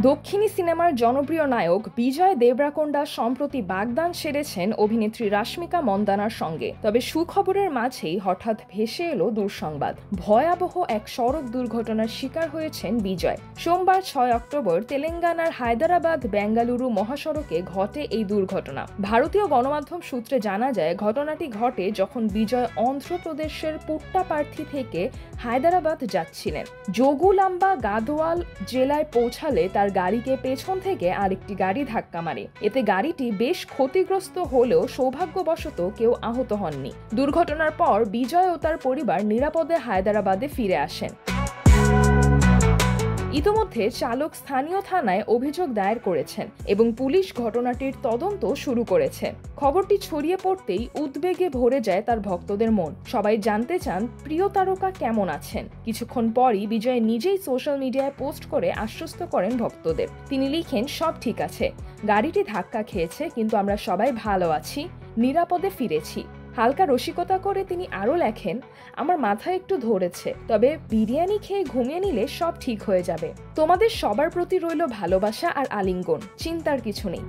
দক্ষিণী সিনেমার জনপ্রিয় নায়ক বিজয় দেবরাকোন্ডা সম্প্রতি বাগদান সেরেছেন অভিনেত্রী রাশমিকা মন্দানার সঙ্গে। তবে সুখবরের মাঝেই হঠাৎ ভেসে এলো দুঃসংবাদ। ভয়াবহ এক সড়ক দুর্ঘটনার শিকার হয়েছেন বিজয়। সোমবার 6 অক্টোবর তেলেঙ্গানার হায়দ্রাবাদ বেঙ্গালুরু মহাসড়কে ঘটে এই দুর্ঘটনা। ভারতীয় গণমাধ্যম সূত্রে জানা যায়, ঘটনাটি ঘটে যখন বিজয় অন্ধ্রপ্রদেশের পুট্টাপার্থী থেকে হায়দ্রাবাদ যাচ্ছিলেন। যোগুলাম্বা গাদোয়াল জেলায় পৌঁছালে তার গাড়িকে পেছন থেকে আরেকটি গাড়ি ধাক্কা মারে। এতে গাড়িটি বেশ ক্ষতিগ্রস্ত হলেও সৌভাগ্যবশত কেউ আহত হননি। দুর্ঘটনার পর বিজয় ও তার পরিবার নিরাপদে হায়দ্রাবাদে ফিরে আসেন। ইতোমধ্যে চালক স্থানীয় থানায় অভিযোগ দায়ের করেছেন এবং পুলিশ ঘটনাটির তদন্ত শুরু করেছে। খবরটি ছড়িয়ে পড়তেই উদ্বেগে ভরে যায় তার ভক্তদের মন। সবাই জানতে চান প্রিয় তারকা কেমন আছেন। কিছুক্ষণ পরই বিজয় নিজেই সোশ্যাল মিডিয়ায় পোস্ট করে আশ্বস্ত করেন ভক্তদের। তিনি লিখেন, সব ঠিক আছে, গাড়িটি ধাক্কা খেয়েছে কিন্তু আমরা সবাই ভালো আছি, নিরাপদে ফিরেছি। হালকা রসিকতা করে তিনি আরও লেখেন, আমার মাথায় একটু ধরেছে, তবে বিরিয়ানি খেয়ে ঘুমিয়ে নিলে সব ঠিক হয়ে যাবে। তোমাদের সবার প্রতি রইল ভালোবাসা আর আলিঙ্গন, চিন্তার কিছু নেই।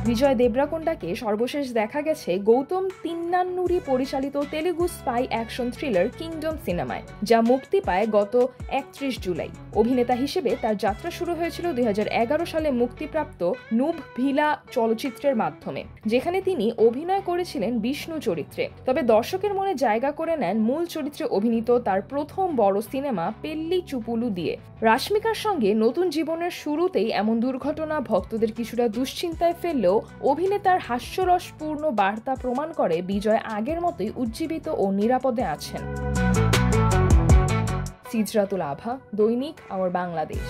বিজয় দেবরাকোন্ডাকে সর্বশেষ দেখা গেছে গৌতম তিন্নান্নুরি পরিচালিত Telugu spy action thriller kingdom সিনেমায়, যা মুক্তি পায় গত 31 জুলাই। অভিনেতা হিসেবে তার যাত্রা শুরু হয়েছিল 2011 সালে মুক্তিপ্রাপ্ত নুভ ভিলা চলচ্চিত্রের মাধ্যমে, যেখানে তিনি অভিনয় করেছিলেন বিষ্ণু চরিত্রে। তবে দর্শকের মনে জায়গা করে নেন মূল চরিত্রে অভিনীত তার প্রথম বড় সিনেমা পেল্লি চুপুলু দিয়ে। রাশমিকার সঙ্গে নতুন জীবনের শুরুতেই এমন দুর্ঘটনা ভক্তদের কিছুটা দুশ্চিন্তায় ফেললেও অভিনেতার হাস্যরসপূর্ণ বার্তা প্রমাণ করে বিজয় আগের মতোই উজ্জীবিত ও নিরাপদে আছেন। সিজরাতুল আভা, দৈনিক আমার বাংলাদেশ।